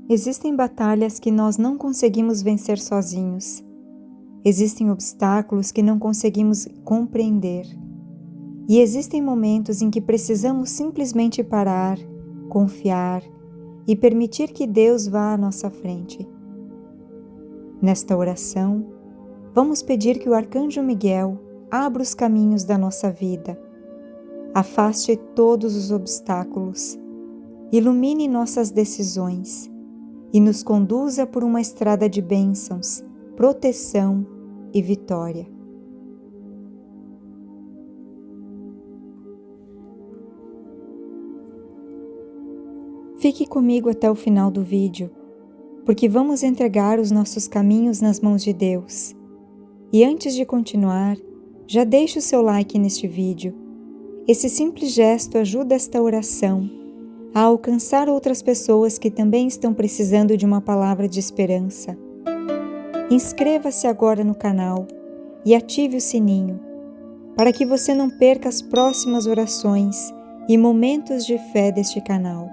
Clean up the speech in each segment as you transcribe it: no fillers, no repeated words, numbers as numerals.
Existem batalhas que nós não conseguimos vencer sozinhos. Existem obstáculos que não conseguimos compreender. E existem momentos em que precisamos simplesmente parar, confiar e permitir que Deus vá à nossa frente. Nesta oração, vamos pedir que o Arcanjo Miguel abra os caminhos da nossa vida, afaste todos os obstáculos, ilumine nossas decisões e nos conduza por uma estrada de bênçãos, proteção e vitória. Fique comigo até o final do vídeo, porque vamos entregar os nossos caminhos nas mãos de Deus. E antes de continuar, já deixe o seu like neste vídeo. Esse simples gesto ajuda esta oração a alcançar outras pessoas que também estão precisando de uma palavra de esperança. Inscreva-se agora no canal e ative o sininho, para que você não perca as próximas orações e momentos de fé deste canal.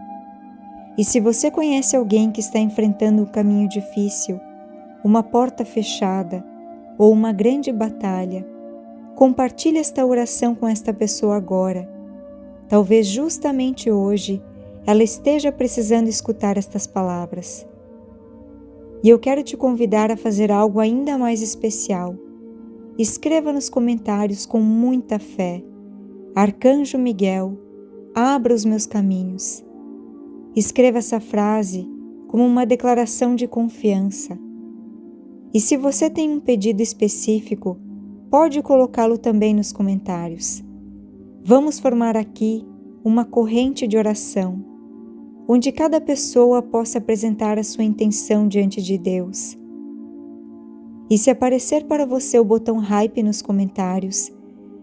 E se você conhece alguém que está enfrentando um caminho difícil, uma porta fechada ou uma grande batalha, compartilhe esta oração com esta pessoa agora. Talvez justamente hoje ela esteja precisando escutar estas palavras. E eu quero te convidar a fazer algo ainda mais especial. Escreva nos comentários com muita fé: Arcanjo Miguel, abra os meus caminhos. Escreva essa frase como uma declaração de confiança. E se você tem um pedido específico, pode colocá-lo também nos comentários. Vamos formar aqui uma corrente de oração, onde cada pessoa possa apresentar a sua intenção diante de Deus. E se aparecer para você o botão Hype nos comentários,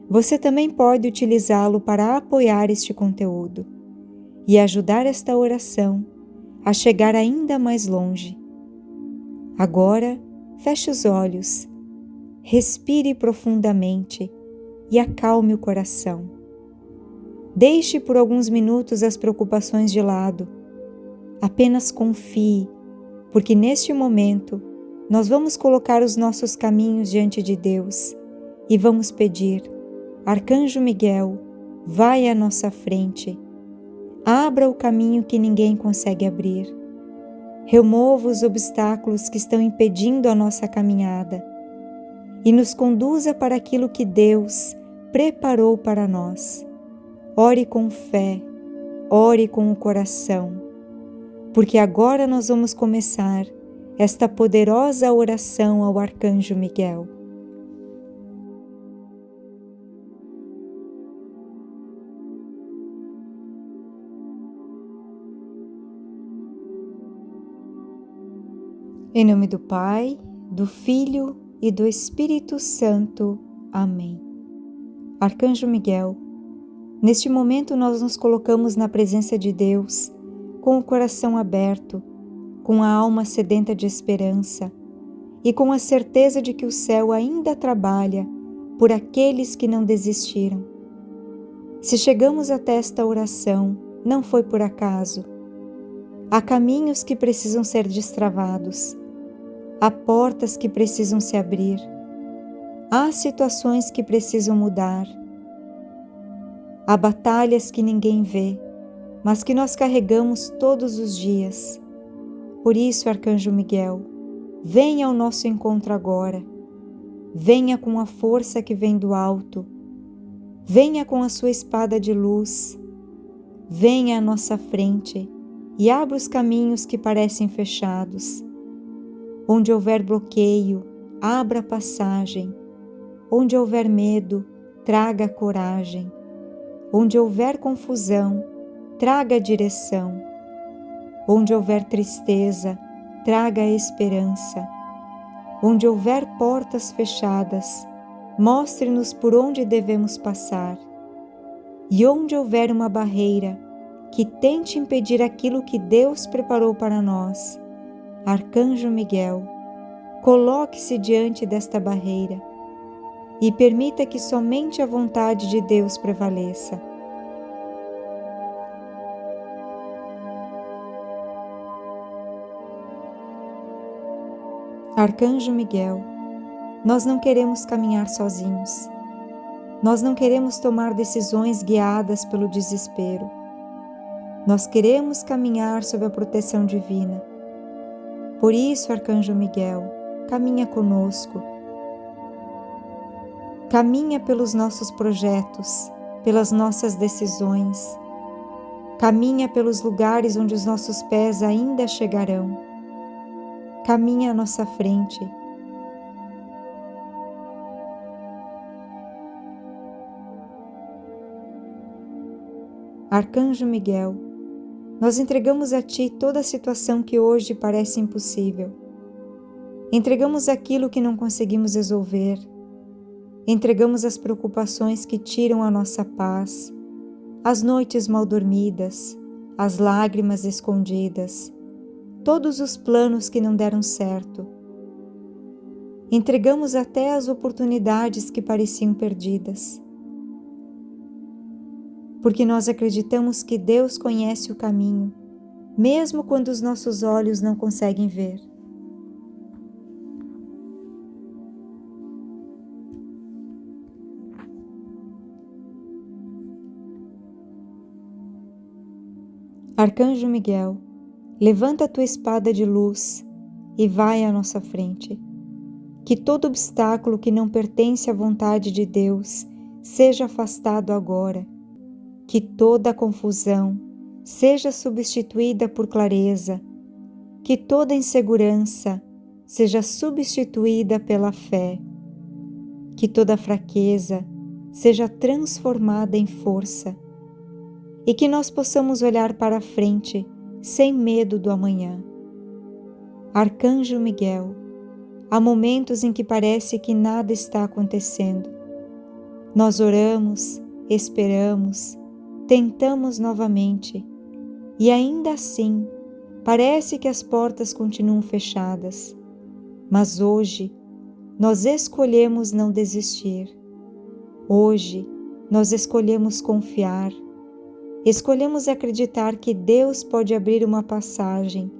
você também pode utilizá-lo para apoiar este conteúdo e ajudar esta oração a chegar ainda mais longe. Agora, feche os olhos, respire profundamente e acalme o coração. Deixe por alguns minutos as preocupações de lado. Apenas confie, porque neste momento nós vamos colocar os nossos caminhos diante de Deus e vamos pedir: Arcanjo Miguel, vai à nossa frente. Abra o caminho que ninguém consegue abrir. Remova os obstáculos que estão impedindo a nossa caminhada e nos conduza para aquilo que Deus preparou para nós. Ore com fé, ore com o coração, porque agora nós vamos começar esta poderosa oração ao Arcanjo Miguel. Em nome do Pai, do Filho e do Espírito Santo. Amém. Arcanjo Miguel, neste momento nós nos colocamos na presença de Deus, com o coração aberto, com a alma sedenta de esperança e com a certeza de que o céu ainda trabalha por aqueles que não desistiram. Se chegamos até esta oração, não foi por acaso. Há caminhos que precisam ser destravados. Há portas que precisam se abrir. Há situações que precisam mudar. Há batalhas que ninguém vê, mas que nós carregamos todos os dias. Por isso, Arcanjo Miguel, venha ao nosso encontro agora. Venha com a força que vem do alto. Venha com a sua espada de luz. Venha à nossa frente e abra os caminhos que parecem fechados. Onde houver bloqueio, abra passagem. Onde houver medo, traga coragem. Onde houver confusão, traga direção. Onde houver tristeza, traga esperança. Onde houver portas fechadas, mostre-nos por onde devemos passar. E onde houver uma barreira que tente impedir aquilo que Deus preparou para nós, Arcanjo Miguel, coloque-se diante desta barreira e permita que somente a vontade de Deus prevaleça. Arcanjo Miguel, nós não queremos caminhar sozinhos. Nós não queremos tomar decisões guiadas pelo desespero. Nós queremos caminhar sob a proteção divina. Por isso, Arcanjo Miguel, caminha conosco. Caminha pelos nossos projetos, pelas nossas decisões. Caminha pelos lugares onde os nossos pés ainda chegarão. Caminha à nossa frente. Arcanjo Miguel, nós entregamos a Ti toda a situação que hoje parece impossível. Entregamos aquilo que não conseguimos resolver. Entregamos as preocupações que tiram a nossa paz, as noites mal dormidas, as lágrimas escondidas, todos os planos que não deram certo. Entregamos até as oportunidades que pareciam perdidas. Porque nós acreditamos que Deus conhece o caminho, mesmo quando os nossos olhos não conseguem ver. Arcanjo Miguel, levanta a tua espada de luz e vai à nossa frente. Que todo obstáculo que não pertence à vontade de Deus seja afastado agora. Que toda confusão seja substituída por clareza. Que toda insegurança seja substituída pela fé. Que toda fraqueza seja transformada em força. E que nós possamos olhar para a frente sem medo do amanhã. Arcanjo Miguel, há momentos em que parece que nada está acontecendo. Nós oramos, esperamos, tentamos novamente e ainda assim parece que as portas continuam fechadas. Mas hoje nós escolhemos não desistir. Hoje nós escolhemos confiar. Escolhemos acreditar que Deus pode abrir uma passagem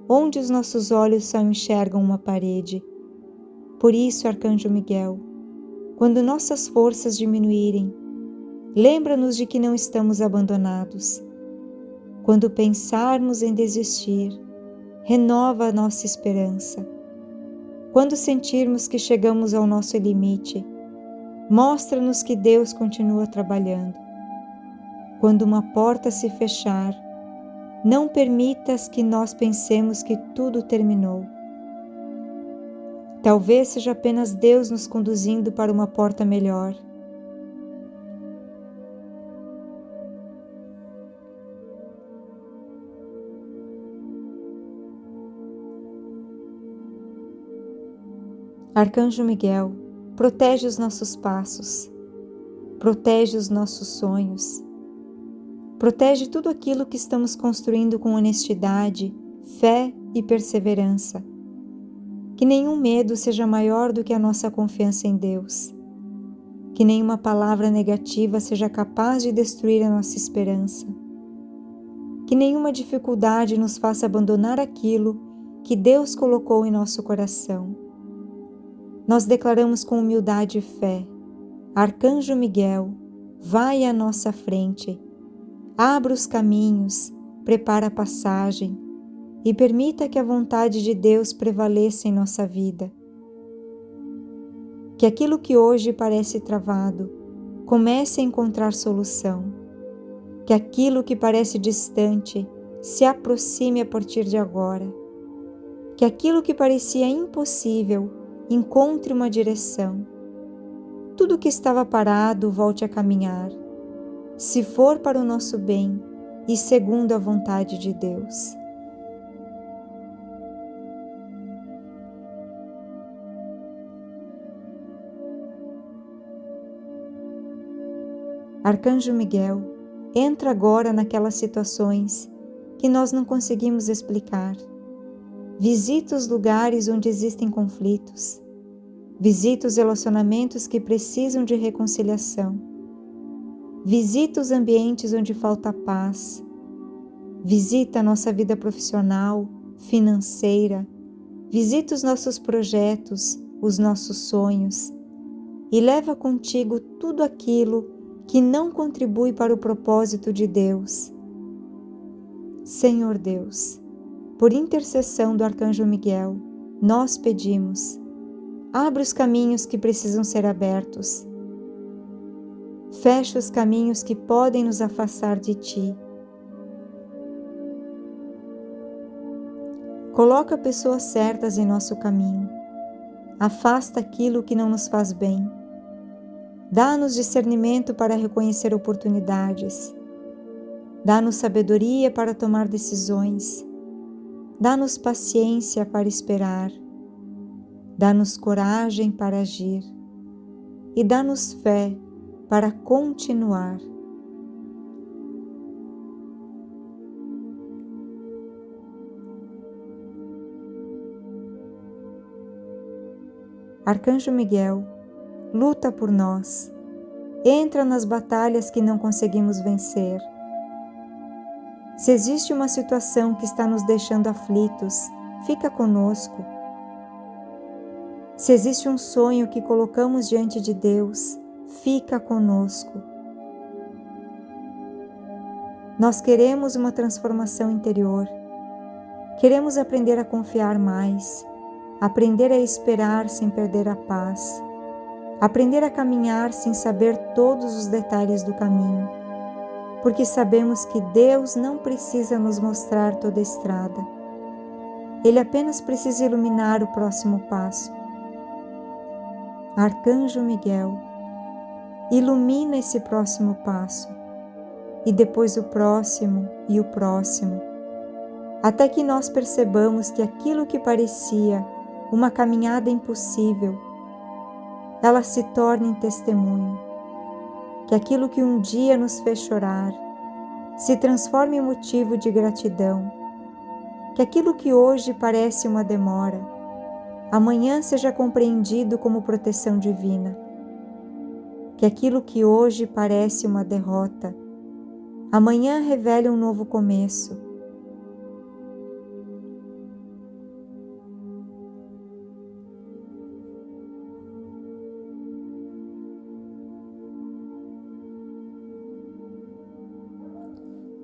onde os nossos olhos só enxergam uma parede. Por isso, Arcanjo Miguel, quando nossas forças diminuírem, lembra-nos de que não estamos abandonados. Quando pensarmos em desistir, renova a nossa esperança. Quando sentirmos que chegamos ao nosso limite, mostra-nos que Deus continua trabalhando. Quando uma porta se fechar, não permitas que nós pensemos que tudo terminou. Talvez seja apenas Deus nos conduzindo para uma porta melhor. Arcanjo Miguel, protege os nossos passos, protege os nossos sonhos, protege tudo aquilo que estamos construindo com honestidade, fé e perseverança. Que nenhum medo seja maior do que a nossa confiança em Deus. Que nenhuma palavra negativa seja capaz de destruir a nossa esperança. Que nenhuma dificuldade nos faça abandonar aquilo que Deus colocou em nosso coração. Nós declaramos com humildade e fé: Arcanjo Miguel, vai à nossa frente, abra os caminhos, prepara a passagem e permita que a vontade de Deus prevaleça em nossa vida. Que aquilo que hoje parece travado comece a encontrar solução. Que aquilo que parece distante se aproxime a partir de agora. Que aquilo que parecia impossível encontre uma direção. Tudo que estava parado volte a caminhar, se for para o nosso bem e segundo a vontade de Deus. Arcanjo Miguel, entra agora naquelas situações que nós não conseguimos explicar. Visita os lugares onde existem conflitos. Visita os relacionamentos que precisam de reconciliação. Visita os ambientes onde falta paz. Visita a nossa vida profissional, financeira. visita os nossos projetos, os nossos sonhos e leva contigo tudo aquilo que não contribui para o propósito de Deus. Senhor Deus, por intercessão do Arcanjo Miguel, nós pedimos, abre os caminhos que precisam ser abertos. Fecha os caminhos que podem nos afastar de Ti. Coloca pessoas certas em nosso caminho. Afasta aquilo que não nos faz bem. Dá-nos discernimento para reconhecer oportunidades. Dá-nos sabedoria para tomar decisões. Dá-nos paciência para esperar. Dá-nos coragem para agir. E dá-nos fé para continuar. Arcanjo Miguel, luta por nós. Entra nas batalhas que não conseguimos vencer. Se existe uma situação que está nos deixando aflitos, fica conosco. Se existe um sonho que colocamos diante de Deus, fica conosco. Nós queremos uma transformação interior. Queremos aprender a confiar mais, aprender a esperar sem perder a paz, aprender a caminhar sem saber todos os detalhes do caminho, porque sabemos que Deus não precisa nos mostrar toda a estrada. Ele apenas precisa iluminar o próximo passo. Arcanjo Miguel, ilumina esse próximo passo, e depois o próximo e o próximo, até que nós percebamos que aquilo que parecia uma caminhada impossível, ela se torne em testemunho, que aquilo que um dia nos fez chorar se transforme em motivo de gratidão, que aquilo que hoje parece uma demora, amanhã seja compreendido como proteção divina, que aquilo que hoje parece uma derrota, amanhã revele um novo começo.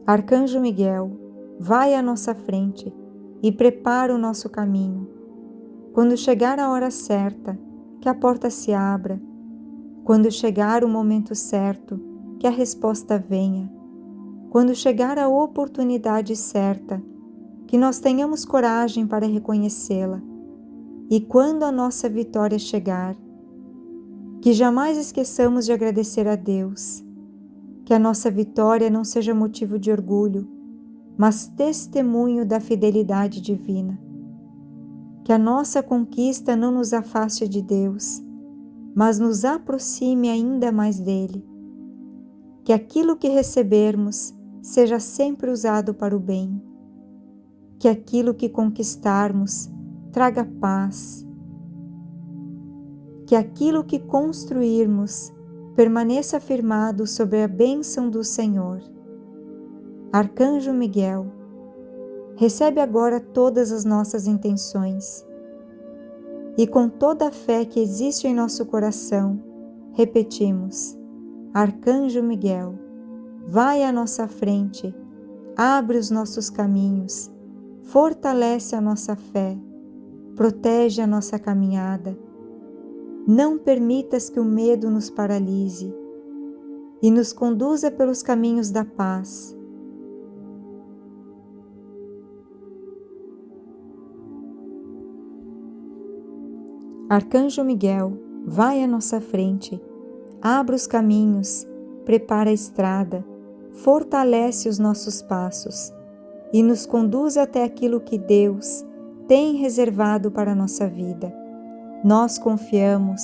Arcanjo Miguel, vai à nossa frente e prepara o nosso caminho. Quando chegar a hora certa, que a porta se abra. Quando chegar o momento certo, que a resposta venha. Quando chegar a oportunidade certa, que nós tenhamos coragem para reconhecê-la. E quando a nossa vitória chegar, que jamais esqueçamos de agradecer a Deus. Que a nossa vitória não seja motivo de orgulho, mas testemunho da fidelidade divina. Que a nossa conquista não nos afaste de Deus, mas nos aproxime ainda mais dele. Que aquilo que recebermos seja sempre usado para o bem. Que aquilo que conquistarmos traga paz. Que aquilo que construirmos permaneça firmado sobre a bênção do Senhor. Arcanjo Miguel, recebe agora todas as nossas intenções e com toda a fé que existe em nosso coração, repetimos: Arcanjo Miguel, vai à nossa frente, abre os nossos caminhos, fortalece a nossa fé, protege a nossa caminhada. Não permitas que o medo nos paralise e nos conduza pelos caminhos da paz. Arcanjo Miguel, vai à nossa frente, abre os caminhos, prepara a estrada, fortalece os nossos passos e nos conduz até aquilo que Deus tem reservado para a nossa vida. Nós confiamos,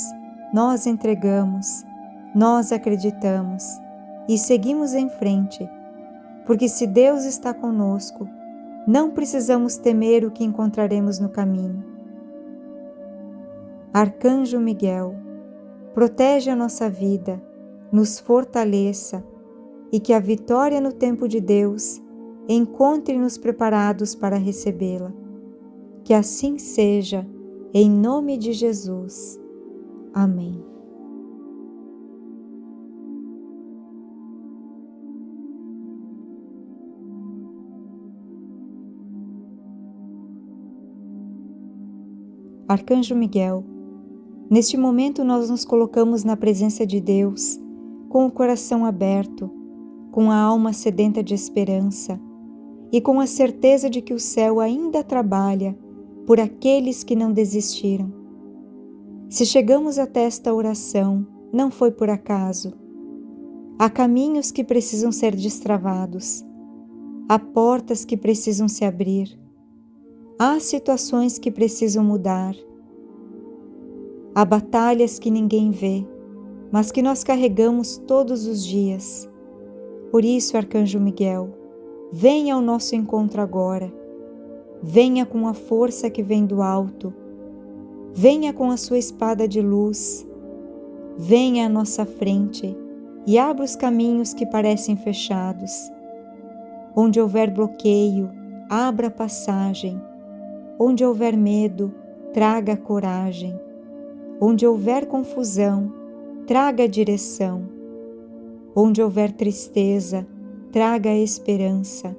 nós entregamos, nós acreditamos e seguimos em frente, porque se Deus está conosco, não precisamos temer o que encontraremos no caminho. Arcanjo Miguel, protege a nossa vida, nos fortaleça e que a vitória no tempo de Deus encontre-nos preparados para recebê-la. Que assim seja, em nome de Jesus. Amém. Arcanjo Miguel, neste momento nós nos colocamos na presença de Deus, com o coração aberto, com a alma sedenta de esperança e com a certeza de que o céu ainda trabalha por aqueles que não desistiram. Se chegamos até esta oração, não foi por acaso. Há caminhos que precisam ser destravados, há portas que precisam se abrir, há situações que precisam mudar, há batalhas que ninguém vê, mas que nós carregamos todos os dias. Por isso, Arcanjo Miguel, venha ao nosso encontro agora. Venha com a força que vem do alto. Venha com a sua espada de luz. Venha à nossa frente e abra os caminhos que parecem fechados. Onde houver bloqueio, abra passagem. Onde houver medo, traga coragem. Onde houver confusão, traga direção. Onde houver tristeza, traga esperança.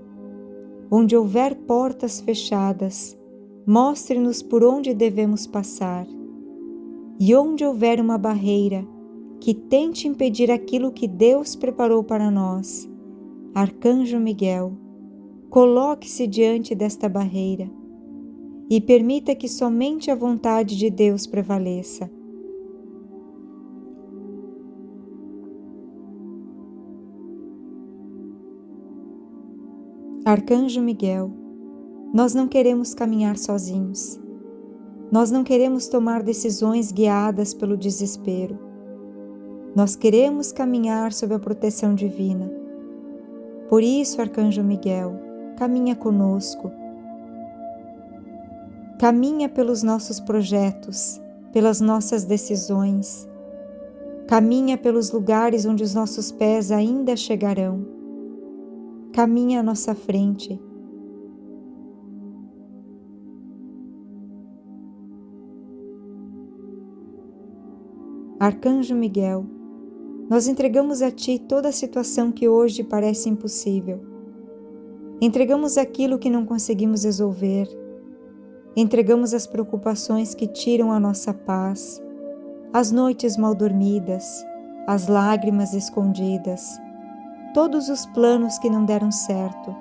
Onde houver portas fechadas, mostre-nos por onde devemos passar. E onde houver uma barreira que tente impedir aquilo que Deus preparou para nós, Arcanjo Miguel, coloque-se diante desta barreira e permita que somente a vontade de Deus prevaleça. Arcanjo Miguel, nós não queremos caminhar sozinhos. Nós não queremos tomar decisões guiadas pelo desespero. Nós queremos caminhar sob a proteção divina. Por isso, Arcanjo Miguel, caminha conosco. Caminha pelos nossos projetos, pelas nossas decisões. Caminha pelos lugares onde os nossos pés ainda chegarão. Caminha à nossa frente. Arcanjo Miguel, nós entregamos a Ti toda a situação que hoje parece impossível. Entregamos aquilo que não conseguimos resolver. Entregamos as preocupações que tiram a nossa paz, as noites mal dormidas, as lágrimas escondidas, todos os planos que não deram certo.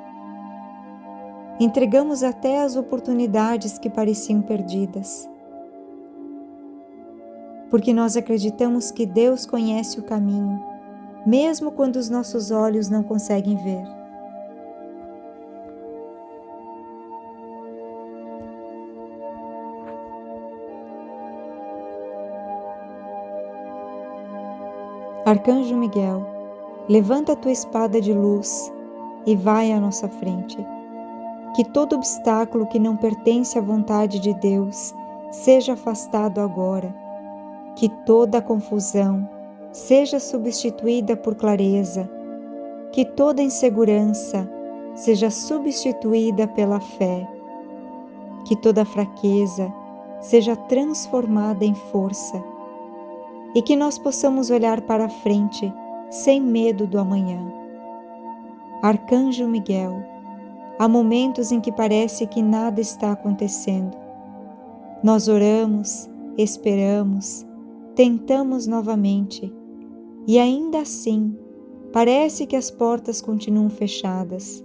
Entregamos até as oportunidades que pareciam perdidas. Porque nós acreditamos que Deus conhece o caminho, mesmo quando os nossos olhos não conseguem ver. Arcanjo Miguel, levanta a tua espada de luz e vai à nossa frente. Que todo obstáculo que não pertence à vontade de Deus seja afastado agora. Que toda confusão seja substituída por clareza. Que toda insegurança seja substituída pela fé. Que toda fraqueza seja transformada em força. E que nós possamos olhar para a frente sem medo do amanhã. Arcanjo Miguel, há momentos em que parece que nada está acontecendo. Nós oramos, esperamos, tentamos novamente e ainda assim parece que as portas continuam fechadas.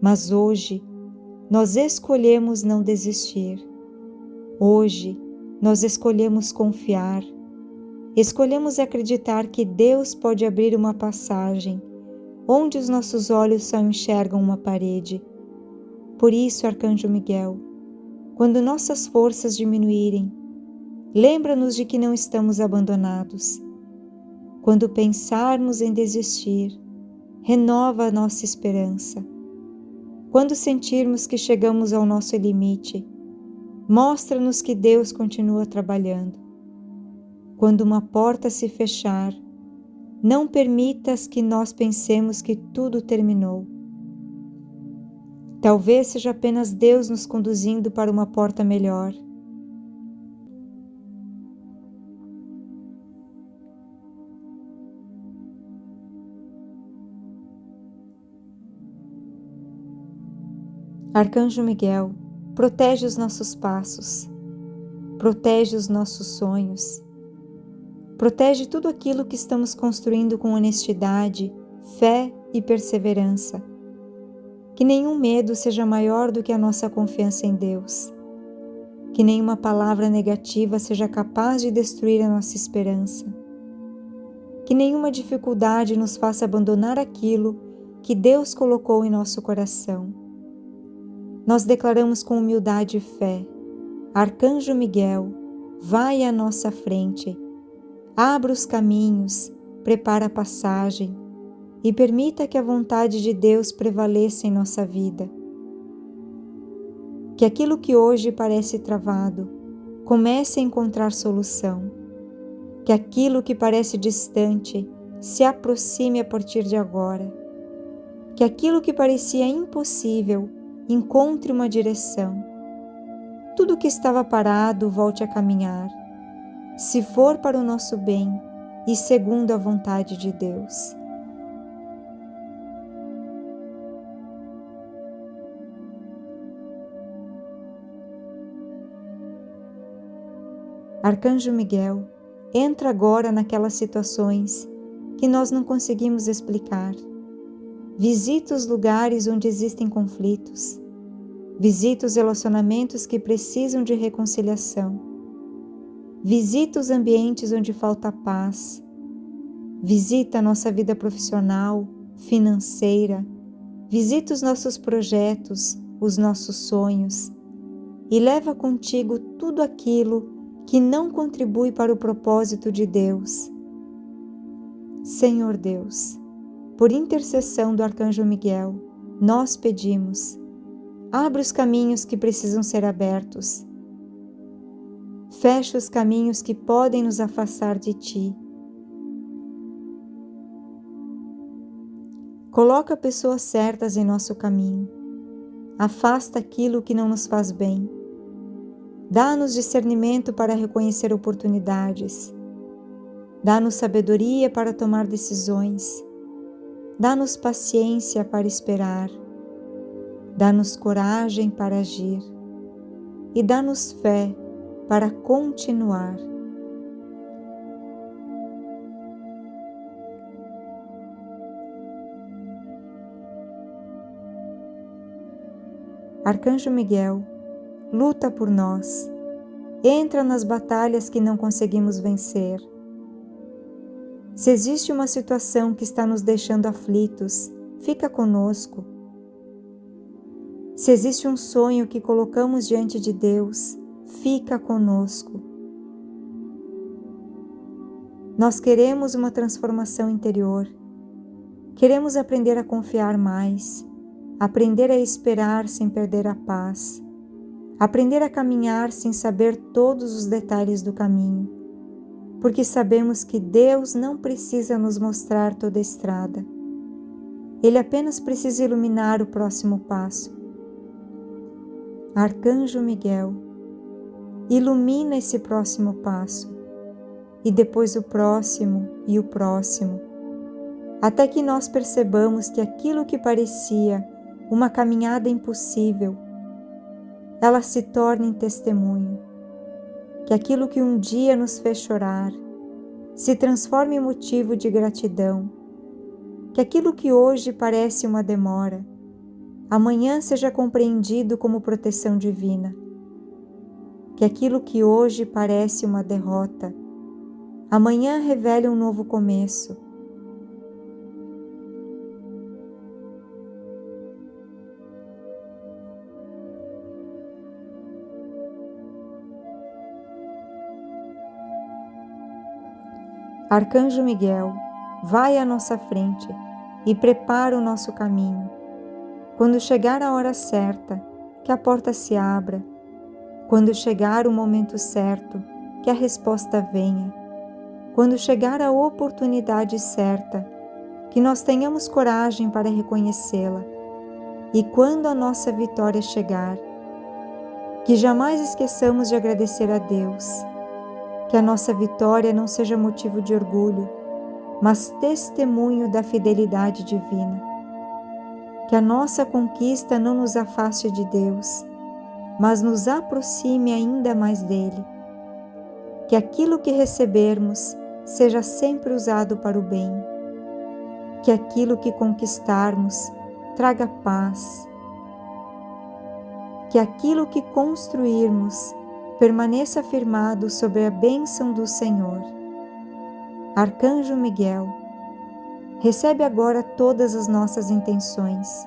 Mas hoje nós escolhemos não desistir. Hoje nós escolhemos confiar. Escolhemos acreditar que Deus pode abrir uma passagem onde os nossos olhos só enxergam uma parede. Por isso, Arcanjo Miguel, quando nossas forças diminuírem, lembra-nos de que não estamos abandonados. Quando pensarmos em desistir, renova a nossa esperança. Quando sentirmos que chegamos ao nosso limite, mostra-nos que Deus continua trabalhando. Quando uma porta se fechar, não permitas que nós pensemos que tudo terminou. Talvez seja apenas Deus nos conduzindo para uma porta melhor. Arcanjo Miguel, protege os nossos passos, protege os nossos sonhos, protege tudo aquilo que estamos construindo com honestidade, fé e perseverança. Que nenhum medo seja maior do que a nossa confiança em Deus. Que nenhuma palavra negativa seja capaz de destruir a nossa esperança. Que nenhuma dificuldade nos faça abandonar aquilo que Deus colocou em nosso coração. Nós declaramos com humildade e fé: Arcanjo Miguel, vai à nossa frente, abra os caminhos, prepara a passagem e permita que a vontade de Deus prevaleça em nossa vida. Que aquilo que hoje parece travado comece a encontrar solução. Que aquilo que parece distante se aproxime a partir de agora. Que aquilo que parecia impossível encontre uma direção. Tudo que estava parado volte a caminhar, se for para o nosso bem e segundo a vontade de Deus. Arcanjo Miguel, entra agora naquelas situações que nós não conseguimos explicar. Visita os lugares onde existem conflitos. Visita os relacionamentos que precisam de reconciliação. Visita os ambientes onde falta paz. Visita a nossa vida profissional, financeira. Visita os nossos projetos, os nossos sonhos. E leva contigo tudo aquilo que não contribui para o propósito de Deus. Senhor Deus, por intercessão do Arcanjo Miguel, nós pedimos: abre os caminhos que precisam ser abertos. Fecha os caminhos que podem nos afastar de Ti. Coloca pessoas certas em nosso caminho. Afasta aquilo que não nos faz bem. Dá-nos discernimento para reconhecer oportunidades. Dá-nos sabedoria para tomar decisões. Dá-nos paciência para esperar. Dá-nos coragem para agir. E dá-nos fé para continuar. Arcanjo Miguel, luta por nós. Entra nas batalhas que não conseguimos vencer. Se existe uma situação que está nos deixando aflitos, fica conosco. Se existe um sonho que colocamos diante de Deus, fica conosco. Nós queremos uma transformação interior. Queremos aprender a confiar mais, aprender a esperar sem perder a paz, aprender a caminhar sem saber todos os detalhes do caminho, porque sabemos que Deus não precisa nos mostrar toda a estrada. Ele apenas precisa iluminar o próximo passo. Arcanjo Miguel, ilumina esse próximo passo, e depois o próximo e o próximo, até que nós percebamos que aquilo que parecia uma caminhada impossível, ela se torne em testemunho, que aquilo que um dia nos fez chorar se transforme em motivo de gratidão, que aquilo que hoje parece uma demora, amanhã seja compreendido como proteção divina, que aquilo que hoje parece uma derrota, amanhã revele um novo começo. Arcanjo Miguel, vai à nossa frente e prepara o nosso caminho. Quando chegar a hora certa, que a porta se abra. Quando chegar o momento certo, que a resposta venha. Quando chegar a oportunidade certa, que nós tenhamos coragem para reconhecê-la. e quando a nossa vitória chegar, que jamais esqueçamos de agradecer a Deus, que a nossa vitória não seja motivo de orgulho, mas testemunho da fidelidade divina. Que a nossa conquista não nos afaste de Deus, mas nos aproxime ainda mais dele. Que aquilo que recebermos seja sempre usado para o bem. Que aquilo que conquistarmos traga paz. Que aquilo que construirmos permaneça firmado sobre a bênção do Senhor. Arcanjo Miguel, recebe agora todas as nossas intenções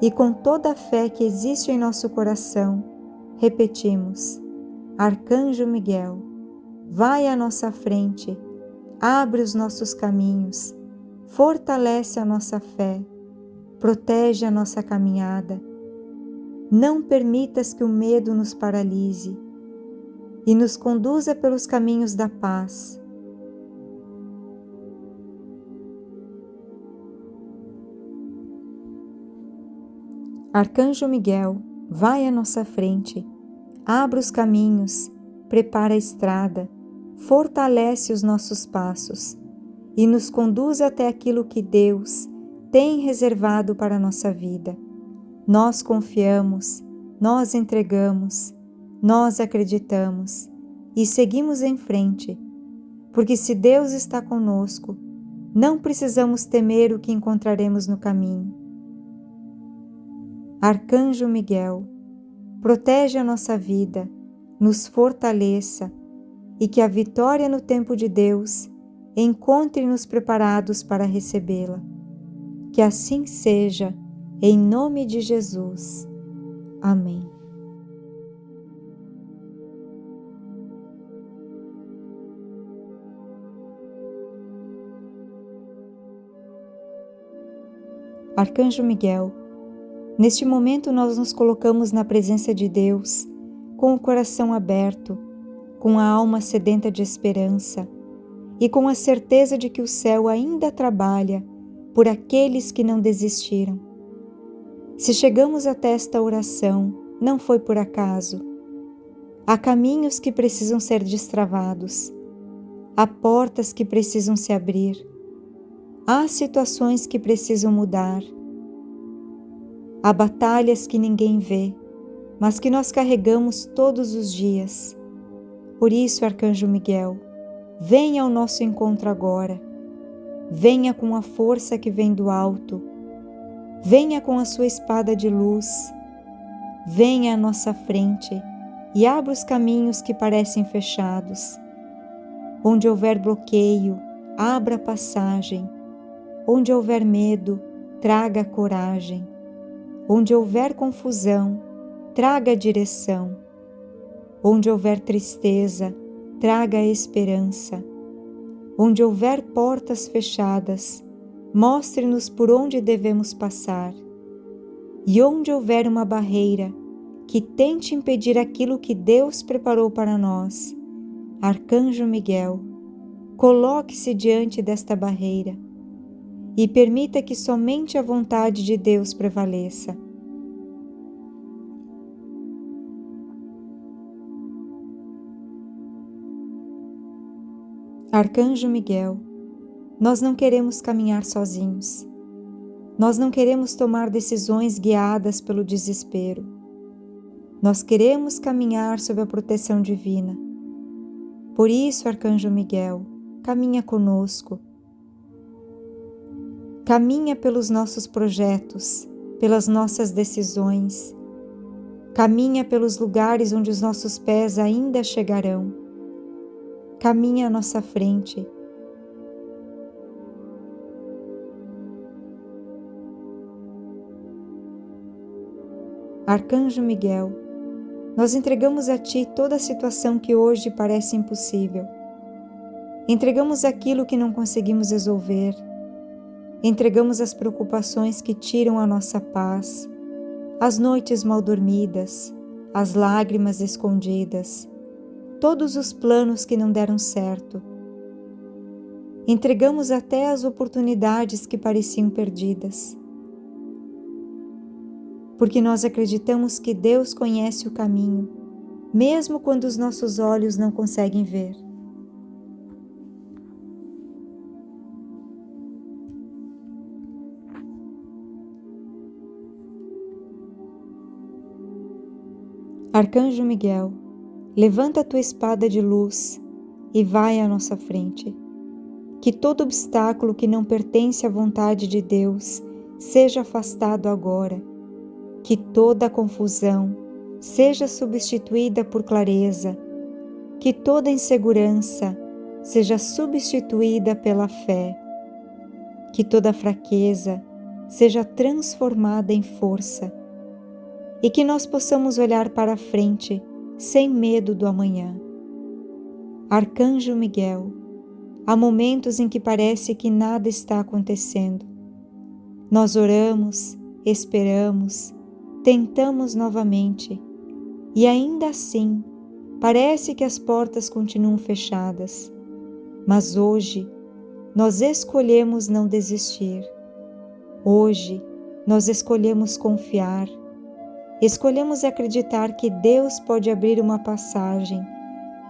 e com toda a fé que existe em nosso coração, repetimos: Arcanjo Miguel, vai à nossa frente, abre os nossos caminhos, fortalece a nossa fé, protege a nossa caminhada. Não permitas que o medo nos paralise e nos conduza pelos caminhos da paz. Arcanjo Miguel, vai à nossa frente, abre os caminhos, prepara a estrada, fortalece os nossos passos e nos conduz até aquilo que Deus tem reservado para a nossa vida. Nós confiamos, nós entregamos, nós acreditamos e seguimos em frente, porque se Deus está conosco, não precisamos temer o que encontraremos no caminho. Arcanjo Miguel, protege a nossa vida, nos fortaleça e que a vitória no tempo de Deus encontre-nos preparados para recebê-la. Que assim seja, em nome de Jesus. Amém. Arcanjo Miguel, neste momento nós nos colocamos na presença de Deus, com o coração aberto, com a alma sedenta de esperança e com a certeza de que o céu ainda trabalha por aqueles que não desistiram. Se chegamos até esta oração, não foi por acaso. Há caminhos que precisam ser destravados, há portas que precisam se abrir, há situações que precisam mudar, há batalhas que ninguém vê, mas que nós carregamos todos os dias. Por isso, Arcanjo Miguel, venha ao nosso encontro agora, venha com a força que vem do alto, venha com a sua espada de luz, venha à nossa frente e abra os caminhos que parecem fechados. Onde houver bloqueio, abra passagem. Onde houver medo, traga coragem. Onde houver confusão, traga direção. Onde houver tristeza, traga esperança. Onde houver portas fechadas, mostre-nos por onde devemos passar. E onde houver uma barreira que tente impedir aquilo que Deus preparou para nós, Arcanjo Miguel, coloque-se diante desta barreira e permita que somente a vontade de Deus prevaleça. Arcanjo Miguel, nós não queremos caminhar sozinhos. Nós não queremos tomar decisões guiadas pelo desespero. Nós queremos caminhar sob a proteção divina. Por isso, Arcanjo Miguel, caminha conosco. Caminha pelos nossos projetos, pelas nossas decisões. Caminha pelos lugares onde os nossos pés ainda chegarão. Caminha à nossa frente. Arcanjo Miguel, nós entregamos a Ti toda a situação que hoje parece impossível. Entregamos aquilo que não conseguimos resolver. Entregamos as preocupações que tiram a nossa paz, as noites mal dormidas, as lágrimas escondidas, todos os planos que não deram certo. Entregamos até as oportunidades que pareciam perdidas. porque nós acreditamos que Deus conhece o caminho, mesmo quando os nossos olhos não conseguem ver. Arcanjo Miguel, levanta a tua espada de luz e vai à nossa frente. Que todo obstáculo que não pertence à vontade de Deus seja afastado agora. Que toda confusão seja substituída por clareza. Que toda insegurança seja substituída pela fé. Que toda fraqueza seja transformada em força. E que nós possamos olhar para a frente sem medo do amanhã. Arcanjo Miguel, há momentos em que parece que nada está acontecendo. Nós oramos, esperamos, tentamos novamente e ainda assim parece que as portas continuam fechadas. Mas hoje nós escolhemos não desistir. Hoje nós escolhemos confiar. Escolhemos acreditar que Deus pode abrir uma passagem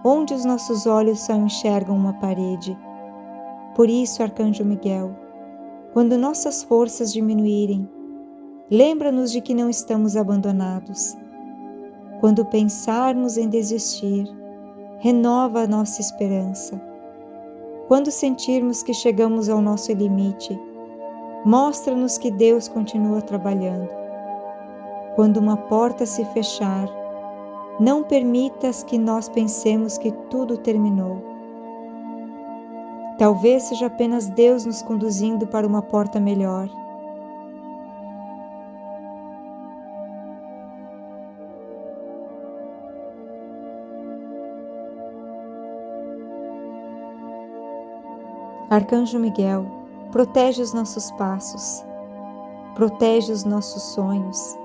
onde os nossos olhos só enxergam uma parede. Por isso, Arcanjo Miguel, quando nossas forças diminuírem, lembra-nos de que não estamos abandonados. Quando pensarmos em desistir, renova a nossa esperança. Quando sentirmos que chegamos ao nosso limite, mostra-nos que Deus continua trabalhando. Quando uma porta se fechar, não permitas que nós pensemos que tudo terminou. Talvez seja apenas Deus nos conduzindo para uma porta melhor. Arcanjo Miguel, protege os nossos passos, protege os nossos sonhos,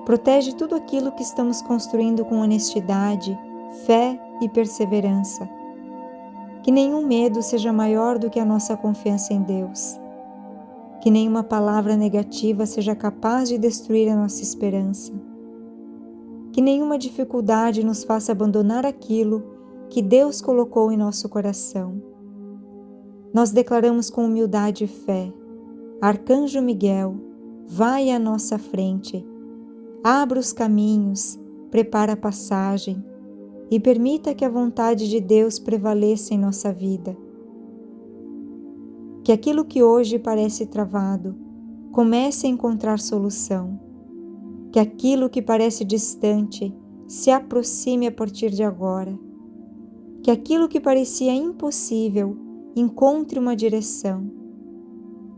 protege tudo aquilo que estamos construindo com honestidade, fé e perseverança. Que nenhum medo seja maior do que a nossa confiança em Deus. Que nenhuma palavra negativa seja capaz de destruir a nossa esperança. Que nenhuma dificuldade nos faça abandonar aquilo que Deus colocou em nosso coração. Nós declaramos com humildade e fé: Arcanjo Miguel, vai à nossa frente, abra os caminhos, prepara a passagem e permita que a vontade de Deus prevaleça em nossa vida. Que aquilo que hoje parece travado comece a encontrar solução. Que aquilo que parece distante se aproxime a partir de agora. Que aquilo que parecia impossível encontre uma direção.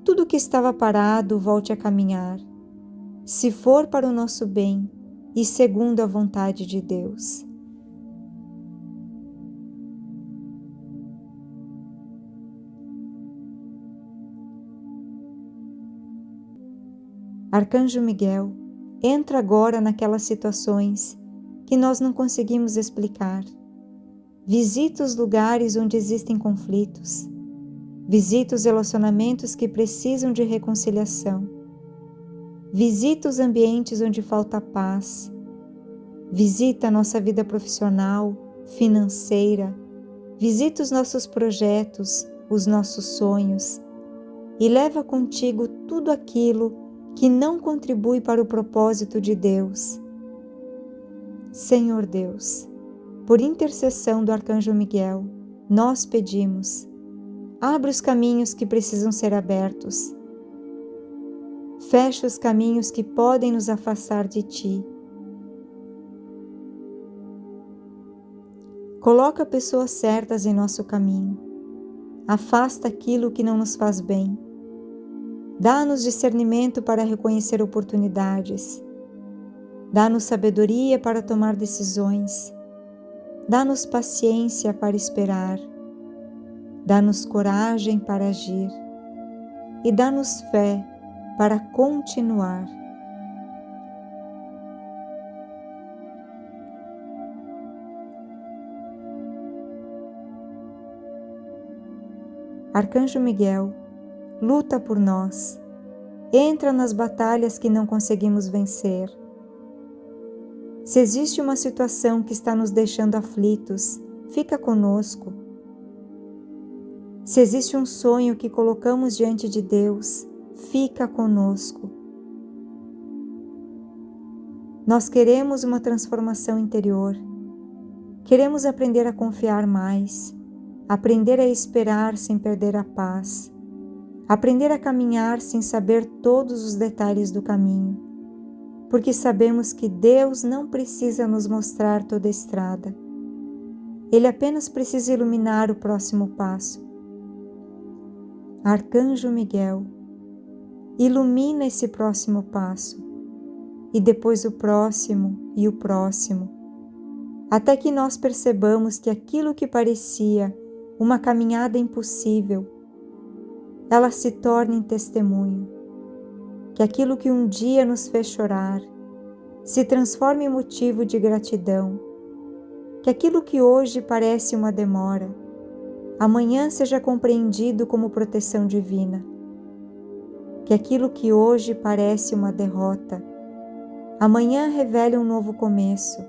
Tudo que estava parado volte a caminhar, se for para o nosso bem e segundo a vontade de Deus. Arcanjo Miguel, entra agora naquelas situações que nós não conseguimos explicar. Visita os lugares onde existem conflitos. Visita os relacionamentos que precisam de reconciliação. Visita os ambientes onde falta paz. Visita a nossa vida profissional, financeira. Visita os nossos projetos, os nossos sonhos e leva contigo tudo aquilo que não contribui para o propósito de Deus. Senhor Deus, por intercessão do Arcanjo Miguel, nós pedimos: abre os caminhos que precisam ser abertos. Fecha os caminhos que podem nos afastar de Ti. Coloca pessoas certas em nosso caminho. Afasta aquilo que não nos faz bem. Dá-nos discernimento para reconhecer oportunidades. Dá-nos sabedoria para tomar decisões. Dá-nos paciência para esperar. Dá-nos coragem para agir. E dá-nos fé para continuar. Arcanjo Miguel, luta por nós. entra nas batalhas que não conseguimos vencer. Se existe uma situação que está nos deixando aflitos, fica conosco. Se existe um sonho que colocamos diante de Deus, fica conosco. Nós queremos uma transformação interior. Queremos aprender a confiar mais, aprender a esperar sem perder a paz, aprender a caminhar sem saber todos os detalhes do caminho, porque sabemos que Deus não precisa nos mostrar toda a estrada. Ele apenas precisa iluminar o próximo passo. Arcanjo Miguel, ilumina esse próximo passo, e depois o próximo e o próximo, até que nós percebamos que aquilo que parecia uma caminhada impossível, ela se torne em testemunho, que aquilo que um dia nos fez chorar se transforme em motivo de gratidão, que aquilo que hoje parece uma demora, amanhã seja compreendido como proteção divina, que aquilo que hoje parece uma derrota, amanhã revele um novo começo.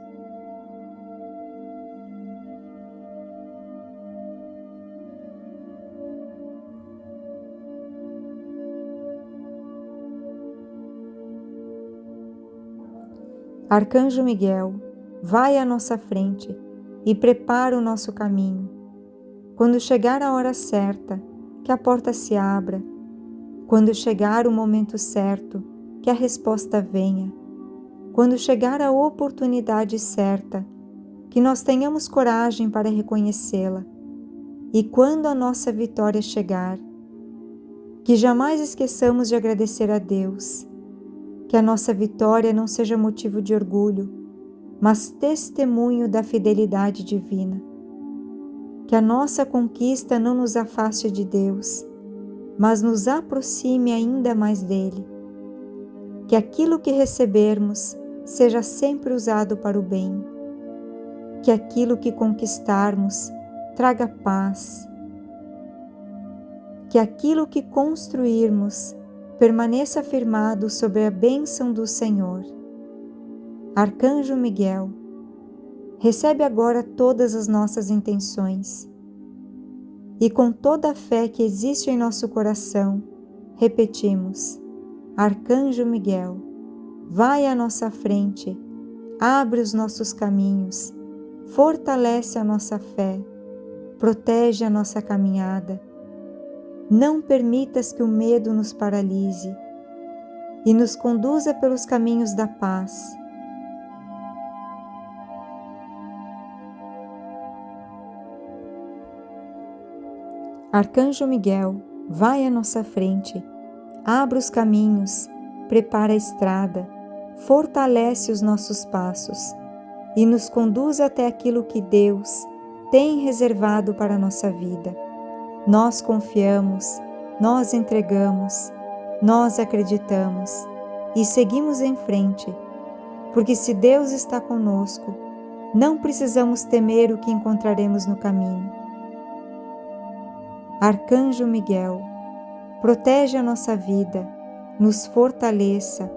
Arcanjo Miguel, vai à nossa frente e prepara o nosso caminho. Quando chegar a hora certa, que a porta se abra. Quando chegar o momento certo, que a resposta venha. Quando chegar a oportunidade certa, que nós tenhamos coragem para reconhecê-la. E quando a nossa vitória chegar, que jamais esqueçamos de agradecer a Deus, que a nossa vitória não seja motivo de orgulho, mas testemunho da fidelidade divina. Que a nossa conquista não nos afaste de Deus, mas nos aproxime ainda mais dele. Que aquilo que recebermos seja sempre usado para o bem. Que aquilo que conquistarmos traga paz. Que aquilo que construirmos permaneça firmado sobre a bênção do Senhor. Arcanjo Miguel, recebe agora todas as nossas intenções e com toda a fé que existe em nosso coração, repetimos: Arcanjo Miguel, vai à nossa frente, abre os nossos caminhos, fortalece a nossa fé, protege a nossa caminhada. Não permitas que o medo nos paralise e nos conduza pelos caminhos da paz. Arcanjo Miguel, vai à nossa frente, abre os caminhos, prepara a estrada, fortalece os nossos passos e nos conduz até aquilo que Deus tem reservado para a nossa vida. Nós confiamos, nós entregamos, nós acreditamos e seguimos em frente, porque se Deus está conosco, não precisamos temer o que encontraremos no caminho. Arcanjo Miguel, protege a nossa vida, nos fortaleça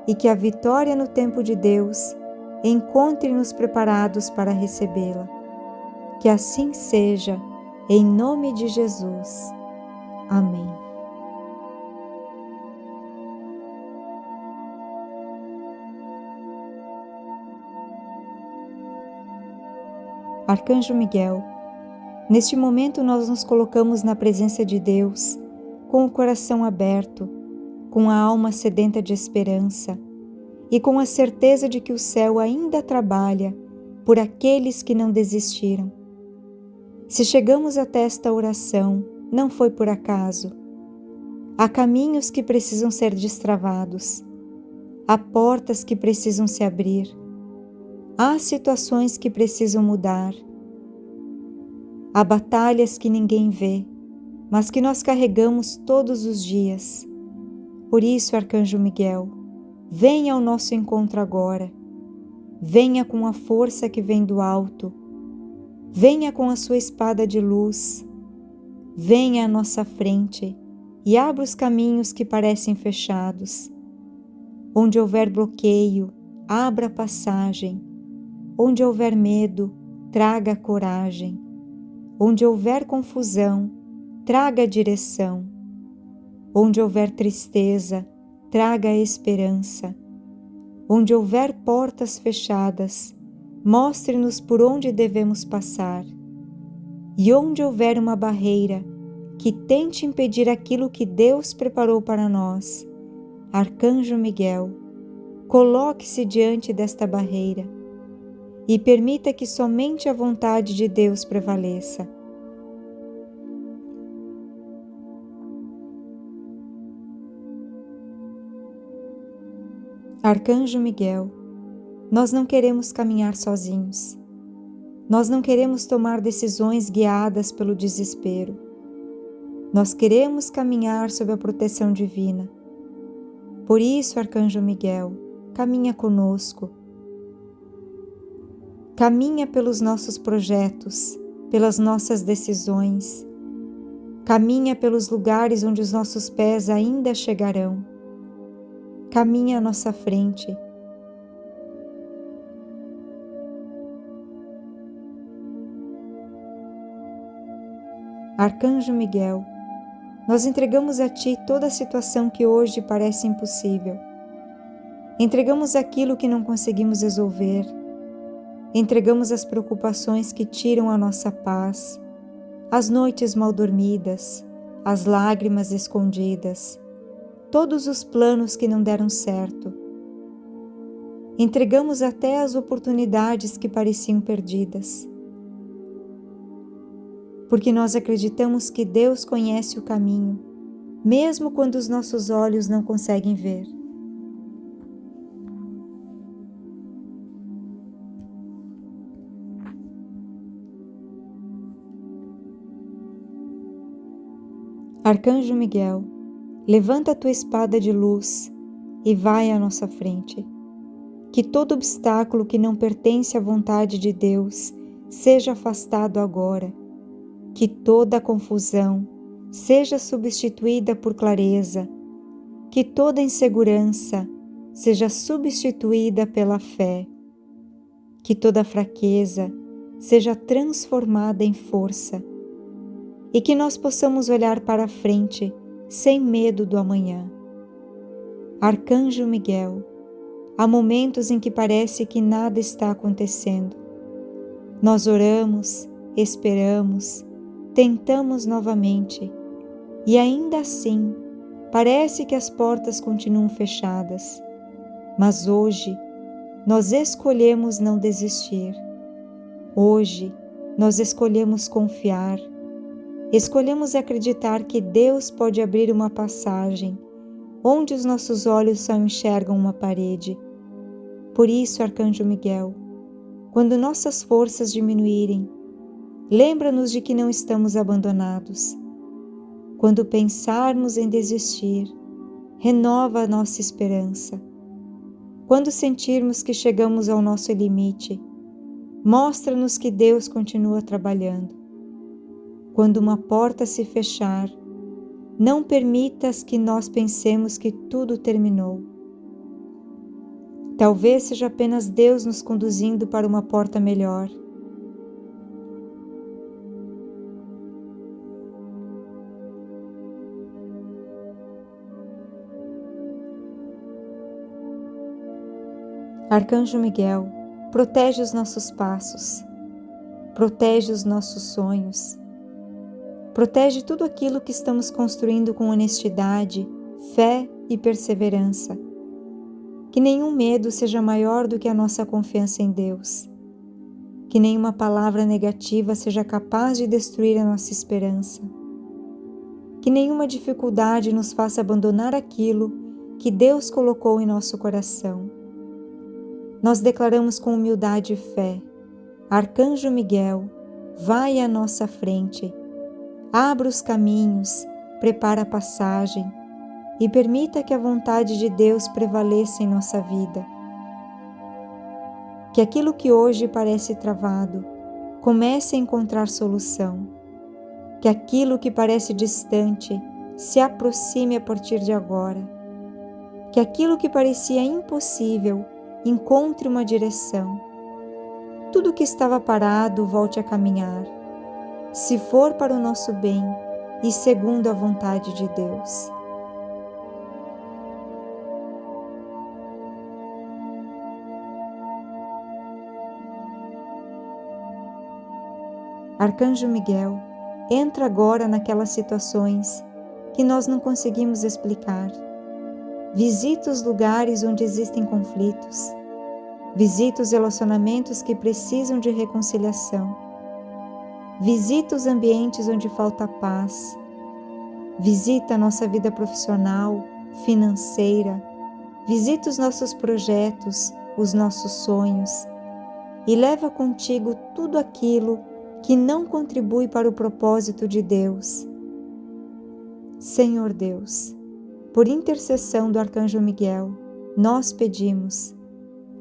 e que a vitória no tempo de Deus encontre-nos preparados para recebê-la. Que assim seja, em nome de Jesus. Amém. Arcanjo Miguel, neste momento nós nos colocamos na presença de Deus, com o coração aberto, com a alma sedenta de esperança e com a certeza de que o céu ainda trabalha por aqueles que não desistiram. Se chegamos até esta oração, não foi por acaso. Há caminhos que precisam ser destravados, há portas que precisam se abrir, há situações que precisam mudar. Há batalhas que ninguém vê, mas que nós carregamos todos os dias. Por isso, Arcanjo Miguel, venha ao nosso encontro agora. Venha com a força que vem do alto. Venha com a sua espada de luz. Venha à nossa frente e abra os caminhos que parecem fechados. Onde houver bloqueio, abra passagem. Onde houver medo, traga coragem. Onde houver confusão, traga direção. Onde houver tristeza, traga esperança. Onde houver portas fechadas, mostre-nos por onde devemos passar. E onde houver uma barreira que tente impedir aquilo que Deus preparou para nós, Arcanjo Miguel, coloque-se diante desta barreira e permita que somente a vontade de Deus prevaleça. Arcanjo Miguel, nós não queremos caminhar sozinhos. Nós não queremos tomar decisões guiadas pelo desespero. Nós queremos caminhar sob a proteção divina. Por isso, Arcanjo Miguel, caminha conosco. Caminha pelos nossos projetos, pelas nossas decisões. Caminha pelos lugares onde os nossos pés ainda chegarão. Caminha à nossa frente. Arcanjo Miguel, nós entregamos a Ti toda a situação que hoje parece impossível. Entregamos aquilo que não conseguimos resolver. Entregamos as preocupações que tiram a nossa paz, as noites mal dormidas, as lágrimas escondidas, todos os planos que não deram certo. Entregamos até as oportunidades que pareciam perdidas. Porque nós acreditamos que Deus conhece o caminho, mesmo quando os nossos olhos não conseguem ver. Arcanjo Miguel, levanta a tua espada de luz e vai à nossa frente. Que todo obstáculo que não pertence à vontade de Deus seja afastado agora. Que toda confusão seja substituída por clareza, que toda insegurança seja substituída pela fé, que toda fraqueza seja transformada em força e que nós possamos olhar para a frente sem medo do amanhã. Arcanjo Miguel, há momentos em que parece que nada está acontecendo. Nós oramos, esperamos, tentamos novamente e ainda assim parece que as portas continuam fechadas. Mas hoje nós escolhemos não desistir. Hoje nós escolhemos confiar. Escolhemos acreditar que Deus pode abrir uma passagem onde os nossos olhos só enxergam uma parede. Por isso, Arcanjo Miguel, quando nossas forças diminuírem, lembra-nos de que não estamos abandonados. Quando pensarmos em desistir, renova a nossa esperança. Quando sentirmos que chegamos ao nosso limite, mostra-nos que Deus continua trabalhando. Quando uma porta se fechar, não permitas que nós pensemos que tudo terminou. Talvez seja apenas Deus nos conduzindo para uma porta melhor. Arcanjo Miguel, protege os nossos passos, protege os nossos sonhos, protege tudo aquilo que estamos construindo com honestidade, fé e perseverança. Que nenhum medo seja maior do que a nossa confiança em Deus. Que nenhuma palavra negativa seja capaz de destruir a nossa esperança. Que nenhuma dificuldade nos faça abandonar aquilo que Deus colocou em nosso coração. Nós declaramos com humildade e fé: Arcanjo Miguel, vai à nossa frente, abra os caminhos, prepara a passagem e permita que a vontade de Deus prevaleça em nossa vida. Que aquilo que hoje parece travado comece a encontrar solução. Que aquilo que parece distante se aproxime a partir de agora. Que aquilo que parecia impossível encontre uma direção. Tudo que estava parado volte a caminhar, se for para o nosso bem e segundo a vontade de Deus. Arcanjo Miguel, entra agora naquelas situações que nós não conseguimos explicar. Visita os lugares onde existem conflitos. Visita os relacionamentos que precisam de reconciliação. Visita os ambientes onde falta paz. Visita a nossa vida profissional, financeira. Visita os nossos projetos, os nossos sonhos. E leva contigo tudo aquilo que não contribui para o propósito de Deus. Senhor Deus, por intercessão do Arcanjo Miguel, nós pedimos,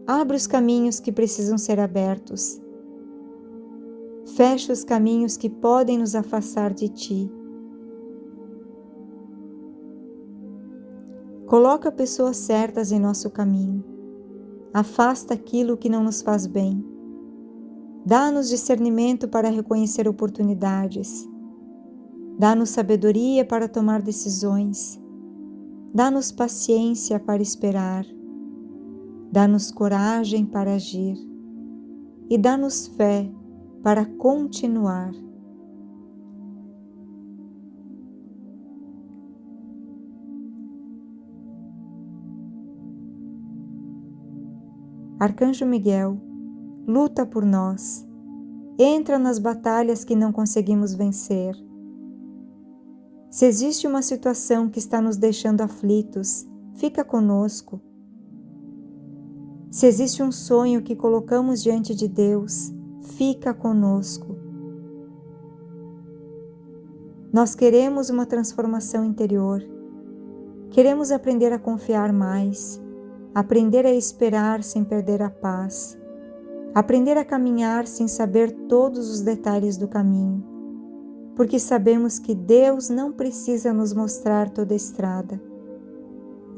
abre os caminhos que precisam ser abertos. Fecha os caminhos que podem nos afastar de Ti. Coloca pessoas certas em nosso caminho. Afasta aquilo que não nos faz bem. Dá-nos discernimento para reconhecer oportunidades. Dá-nos sabedoria para tomar decisões. Dá-nos paciência para esperar. Dá-nos coragem para agir. E dá-nos fé para continuar. Arcanjo Miguel, luta por nós. Entra nas batalhas que não conseguimos vencer. Se existe uma situação que está nos deixando aflitos, fica conosco. Se existe um sonho que colocamos diante de Deus, fica conosco. Nós queremos uma transformação interior. Queremos aprender a confiar mais, aprender a esperar sem perder a paz, aprender a caminhar sem saber todos os detalhes do caminho, porque sabemos que Deus não precisa nos mostrar toda a estrada.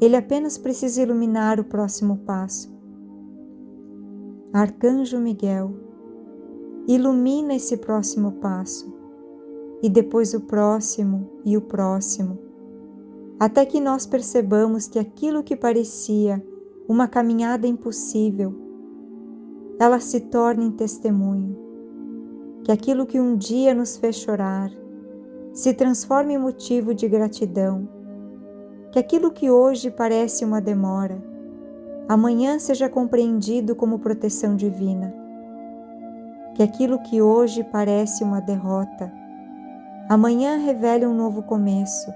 Ele apenas precisa iluminar o próximo passo. Arcanjo Miguel, ilumina esse próximo passo, e depois o próximo e o próximo, até que nós percebamos que aquilo que parecia uma caminhada impossível, ela se torne em testemunho, que aquilo que um dia nos fez chorar se transforme em motivo de gratidão, que aquilo que hoje parece uma demora, amanhã seja compreendido como proteção divina, que aquilo que hoje parece uma derrota, amanhã revele um novo começo.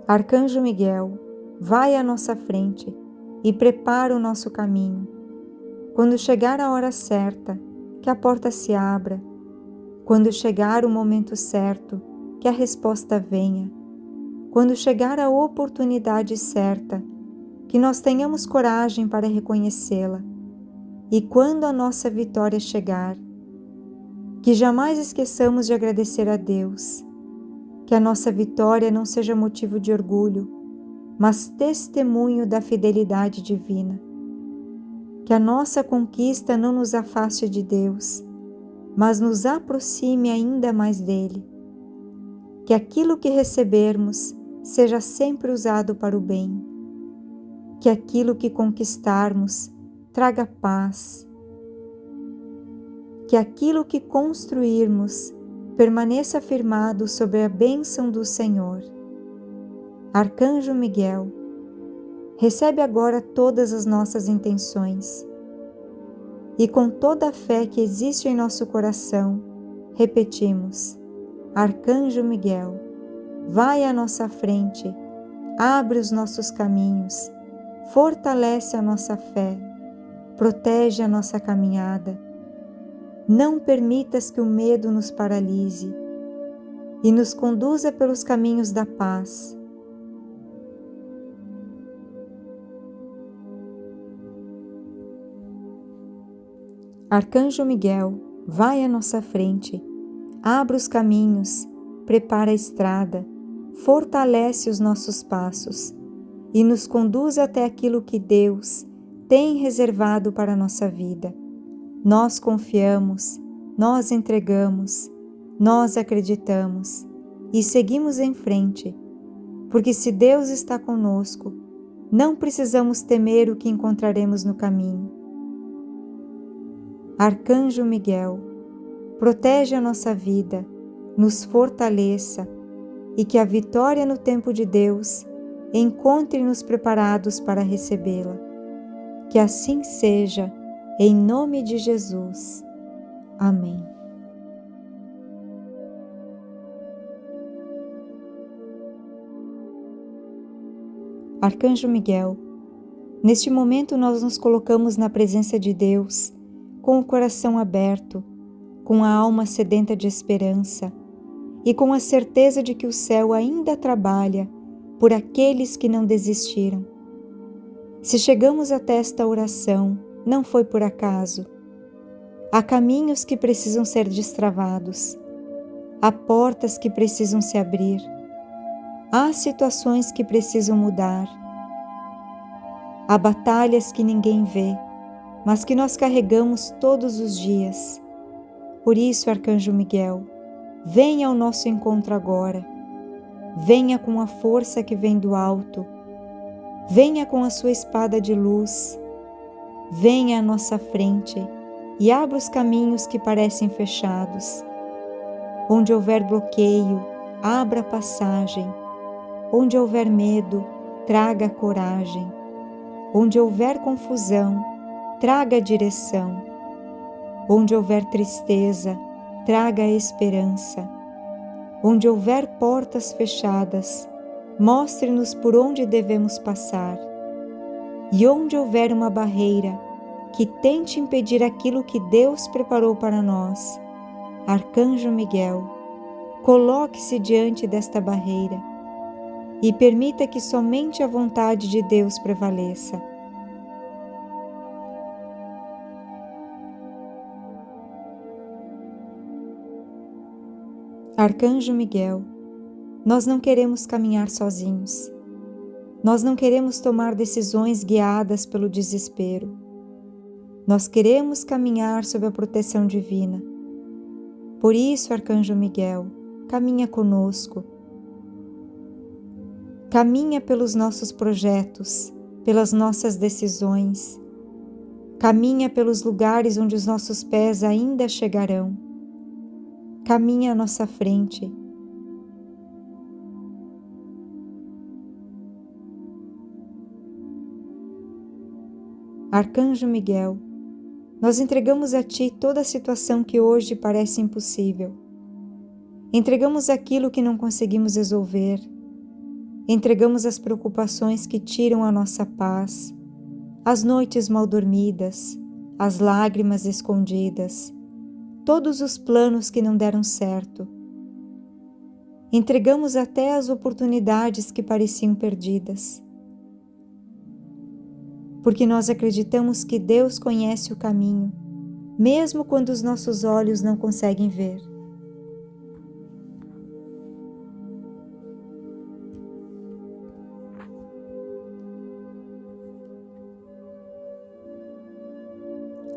Arcanjo Miguel, vai à nossa frente e prepara o nosso caminho. Quando chegar a hora certa, que a porta se abra. Quando chegar o momento certo, que a resposta venha. Quando chegar a oportunidade certa, que nós tenhamos coragem para reconhecê-la. E quando a nossa vitória chegar, que jamais esqueçamos de agradecer a Deus. Que a nossa vitória não seja motivo de orgulho, mas testemunho da fidelidade divina. Que a nossa conquista não nos afaste de Deus, mas nos aproxime ainda mais dele. Que aquilo que recebermos seja sempre usado para o bem. Que aquilo que conquistarmos traga paz. Que aquilo que construirmos permaneça firmado sobre a bênção do Senhor. Arcanjo Miguel, recebe agora todas as nossas intenções e com toda a fé que existe em nosso coração, repetimos: Arcanjo Miguel, vai à nossa frente, abre os nossos caminhos, fortalece a nossa fé, protege a nossa caminhada. Não permitas que o medo nos paralise e nos conduza pelos caminhos da paz. Arcanjo Miguel, vai à nossa frente, abre os caminhos, prepara a estrada, fortalece os nossos passos e nos conduz até aquilo que Deus tem reservado para a nossa vida. Nós confiamos, nós entregamos, nós acreditamos e seguimos em frente, porque se Deus está conosco, não precisamos temer o que encontraremos no caminho. Arcanjo Miguel, protege a nossa vida, nos fortaleça e que a vitória no tempo de Deus encontre-nos preparados para recebê-la. Que assim seja, em nome de Jesus. Amém. Arcanjo Miguel, neste momento nós nos colocamos na presença de Deus, com o coração aberto, com a alma sedenta de esperança e com a certeza de que o céu ainda trabalha por aqueles que não desistiram. Se chegamos até esta oração, não foi por acaso. Há caminhos que precisam ser destravados, há portas que precisam se abrir, há situações que precisam mudar, há batalhas que ninguém vê, mas que nós carregamos todos os dias. Por isso, Arcanjo Miguel, venha ao nosso encontro agora. Venha com a força que vem do alto. Venha com a sua espada de luz. Venha à nossa frente e abra os caminhos que parecem fechados. Onde houver bloqueio, abra passagem. Onde houver medo, traga coragem. Onde houver confusão, traga direção. Onde houver tristeza, traga esperança. Onde houver portas fechadas, mostre-nos por onde devemos passar. E onde houver uma barreira que tente impedir aquilo que Deus preparou para nós, Arcanjo Miguel, coloque-se diante desta barreira e permita que somente a vontade de Deus prevaleça. Arcanjo Miguel, nós não queremos caminhar sozinhos. Nós não queremos tomar decisões guiadas pelo desespero. Nós queremos caminhar sob a proteção divina. Por isso, Arcanjo Miguel, caminha conosco. Caminha pelos nossos projetos, pelas nossas decisões. Caminha pelos lugares onde os nossos pés ainda chegarão. Caminha à nossa frente. Arcanjo Miguel, nós entregamos a Ti toda a situação que hoje parece impossível. Entregamos aquilo que não conseguimos resolver. Entregamos as preocupações que tiram a nossa paz, as noites mal dormidas, as lágrimas escondidas, todos os planos que não deram certo. Entregamos até as oportunidades que pareciam perdidas. Porque nós acreditamos que Deus conhece o caminho, mesmo quando os nossos olhos não conseguem ver.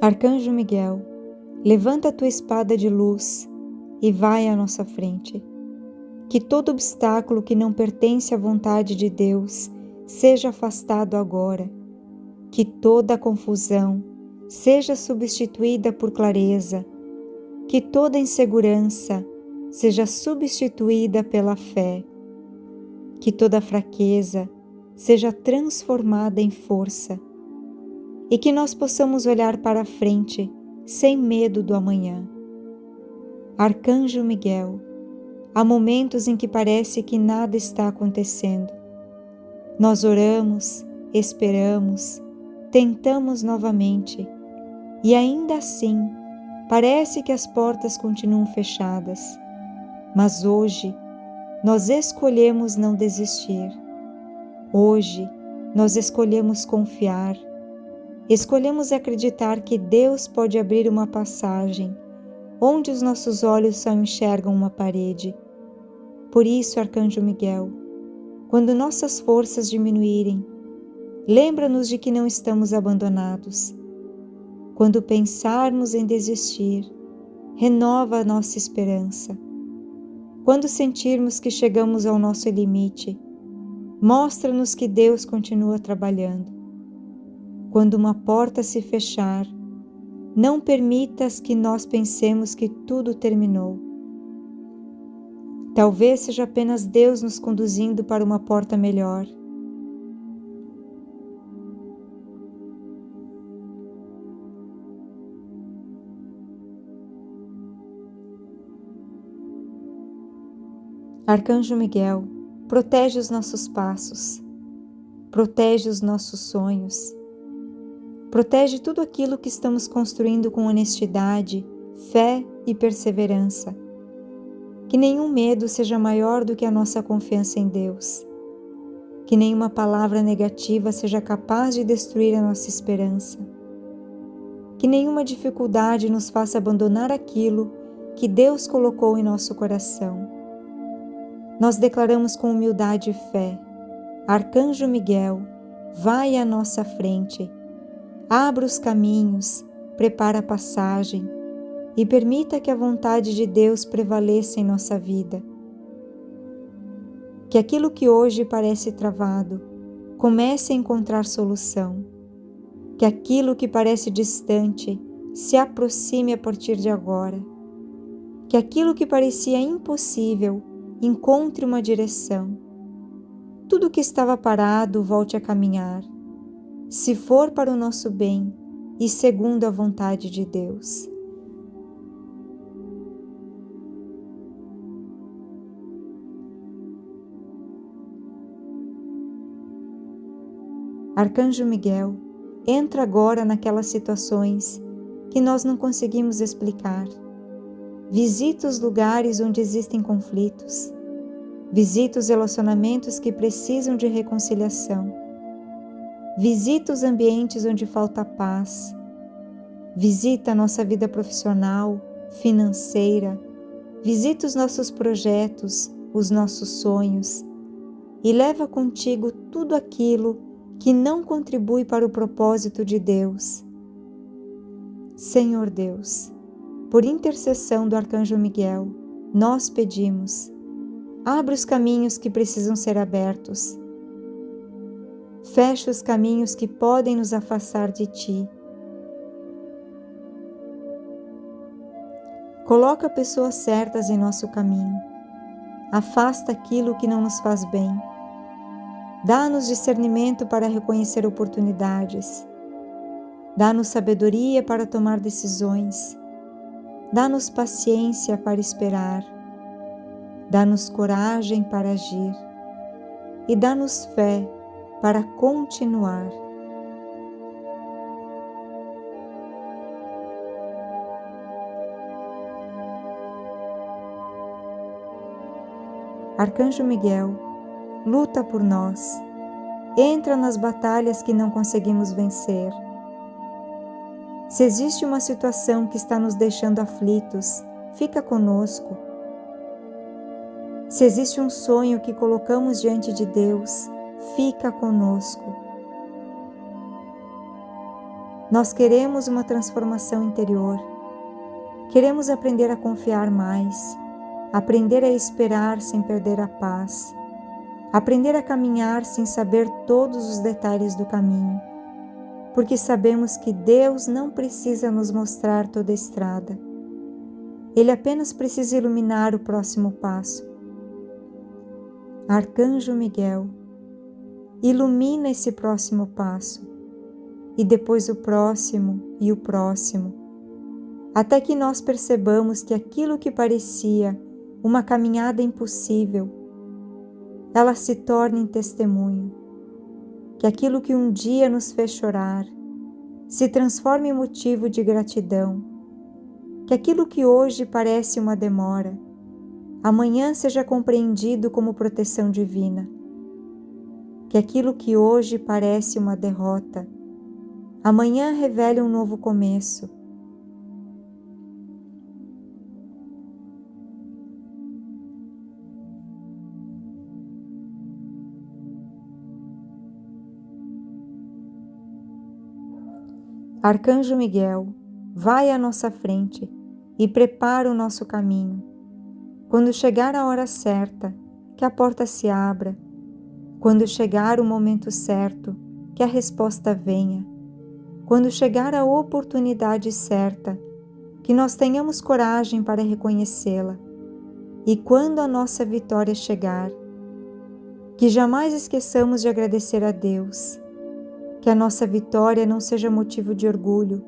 Arcanjo Miguel, levanta a tua espada de luz e vai à nossa frente. Que todo obstáculo que não pertence à vontade de Deus seja afastado agora. Que toda confusão seja substituída por clareza. Que toda insegurança seja substituída pela fé. Que toda fraqueza seja transformada em força. E que nós possamos olhar para a frente sem medo do amanhã. Arcanjo Miguel, há momentos em que parece que nada está acontecendo. Nós oramos, esperamos, tentamos novamente e ainda assim parece que as portas continuam fechadas. Mas hoje nós escolhemos não desistir. Hoje nós escolhemos confiar. escolhemos acreditar que Deus pode abrir uma passagem onde os nossos olhos só enxergam uma parede. Por isso, Arcanjo Miguel, quando nossas forças diminuírem, lembra-nos de que não estamos abandonados. Quando pensarmos em desistir, renova a nossa esperança. Quando sentirmos que chegamos ao nosso limite, mostra-nos que Deus continua trabalhando. Quando uma porta se fechar, não permitas que nós pensemos que tudo terminou. Talvez seja apenas Deus nos conduzindo para uma porta melhor. Arcanjo Miguel, protege os nossos passos, protege os nossos sonhos, protege tudo aquilo que estamos construindo com honestidade, fé e perseverança. Que nenhum medo seja maior do que a nossa confiança em Deus. Que nenhuma palavra negativa seja capaz de destruir a nossa esperança. Que nenhuma dificuldade nos faça abandonar aquilo que Deus colocou em nosso coração. Nós declaramos com humildade e fé: Arcanjo Miguel, vai à nossa frente, abra os caminhos, prepara a passagem e permita que a vontade de Deus prevaleça em nossa vida. Que aquilo que hoje parece travado comece a encontrar solução. Que aquilo que parece distante se aproxime a partir de agora. Que aquilo que parecia impossível encontre uma direção. Tudo que estava parado volte a caminhar, se for para o nosso bem e segundo a vontade de Deus. Arcanjo Miguel, entra agora naquelas situações que nós não conseguimos explicar. Visita os lugares onde existem conflitos. Visita os relacionamentos que precisam de reconciliação. Visita os ambientes onde falta paz. Visita a nossa vida profissional, financeira. Visita os nossos projetos, os nossos sonhos. E leva contigo tudo aquilo que não contribui para o propósito de Deus. Senhor Deus, por intercessão do Arcanjo Miguel, nós pedimos: abre os caminhos que precisam ser abertos. Fecha os caminhos que podem nos afastar de Ti. Coloca pessoas certas em nosso caminho. Afasta aquilo que não nos faz bem. Dá-nos discernimento para reconhecer oportunidades. Dá-nos sabedoria para tomar decisões. Dá-nos paciência para esperar. Dá-nos coragem para agir. E dá-nos fé para continuar. Arcanjo Miguel, luta por nós. Entra nas batalhas que não conseguimos vencer. Se existe uma situação que está nos deixando aflitos, fica conosco. Se existe um sonho que colocamos diante de Deus, fica conosco. Nós queremos uma transformação interior. Queremos aprender a confiar mais, aprender a esperar sem perder a paz, aprender a caminhar sem saber todos os detalhes do caminho, porque sabemos que Deus não precisa nos mostrar toda a estrada. Ele apenas precisa iluminar o próximo passo. Arcanjo Miguel, ilumina esse próximo passo, e depois o próximo e o próximo, até que nós percebamos que aquilo que parecia uma caminhada impossível, ela se torne em testemunho, que aquilo que um dia nos fez chorar se transforme em motivo de gratidão, que aquilo que hoje parece uma demora, amanhã seja compreendido como proteção divina, que aquilo que hoje parece uma derrota, Amanhã revele um novo começo. Arcanjo Miguel, vai à nossa frente e prepara o nosso caminho. Quando chegar a hora certa, que a porta se abra. Quando chegar o momento certo, que a resposta venha. Quando chegar a oportunidade certa, que nós tenhamos coragem para reconhecê-la. E quando a nossa vitória chegar, que jamais esqueçamos de agradecer a Deus. Que a nossa vitória não seja motivo de orgulho,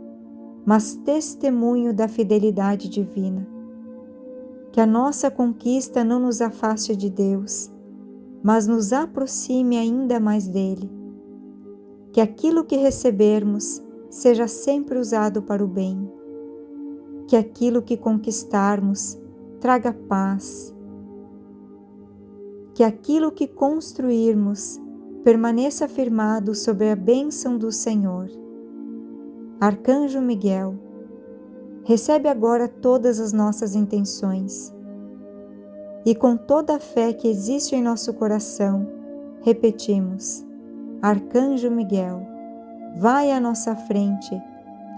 mas testemunho da fidelidade divina. Que a nossa conquista não nos afaste de Deus, mas nos aproxime ainda mais dele. Que aquilo que recebermos seja sempre usado para o bem. Que aquilo que conquistarmos traga paz. Que aquilo que construirmos permaneça firmado sobre a bênção do Senhor. Arcanjo Miguel, recebe agora todas as nossas intenções e com toda a fé que existe em nosso coração, repetimos: Arcanjo Miguel, vai à nossa frente,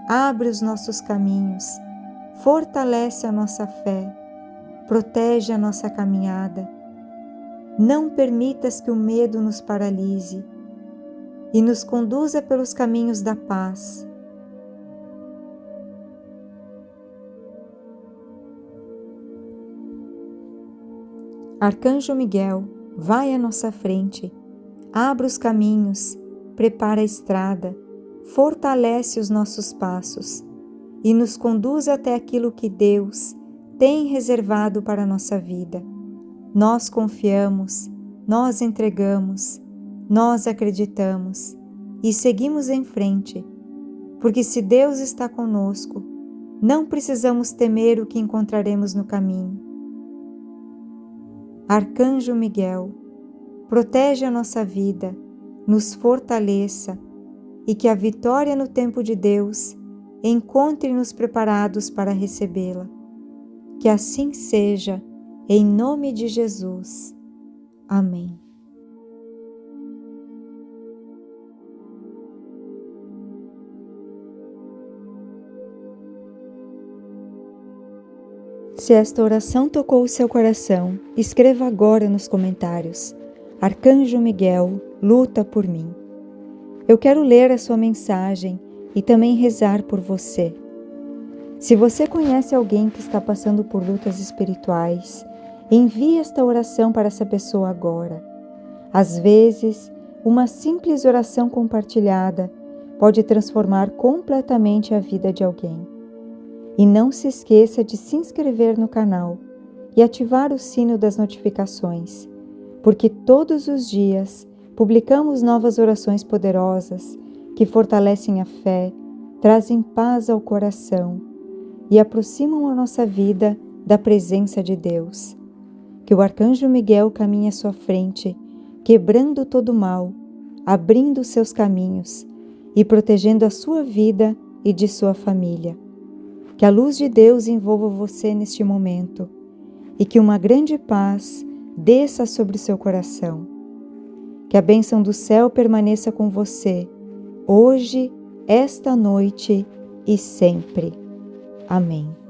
abre os nossos caminhos, fortalece a nossa fé, protege a nossa caminhada. Não permitas que o medo nos paralise e nos conduza pelos caminhos da paz. Arcanjo Miguel, vai à nossa frente, abre os caminhos, prepara a estrada, fortalece os nossos passos e nos conduz até aquilo que Deus tem reservado para a nossa vida. Nós confiamos, nós entregamos, nós acreditamos e seguimos em frente, porque se Deus está conosco, não precisamos temer o que encontraremos no caminho. Arcanjo Miguel, protege a nossa vida, nos fortaleça e que a vitória no tempo de Deus encontre-nos preparados para recebê-la. Que assim seja, em nome de Jesus. Amém. Se esta oração tocou o seu coração, escreva agora nos comentários: Arcanjo Miguel, luta por mim. Eu quero ler a sua mensagem e também rezar por você. Se você conhece alguém que está passando por lutas espirituais, envie esta oração para essa pessoa agora. Às vezes, uma simples oração compartilhada pode transformar completamente a vida de alguém. E não se esqueça de se inscrever no canal e ativar o sino das notificações, porque todos os dias publicamos novas orações poderosas que fortalecem a fé, trazem paz ao coração e aproximam a nossa vida da presença de Deus. Que o Arcanjo Miguel caminhe à sua frente, quebrando todo o mal, abrindo seus caminhos e protegendo a sua vida e de sua família. Que a luz de Deus envolva você neste momento e que uma grande paz desça sobre seu coração. Que a bênção do céu permaneça com você, hoje, esta noite e sempre. Amém.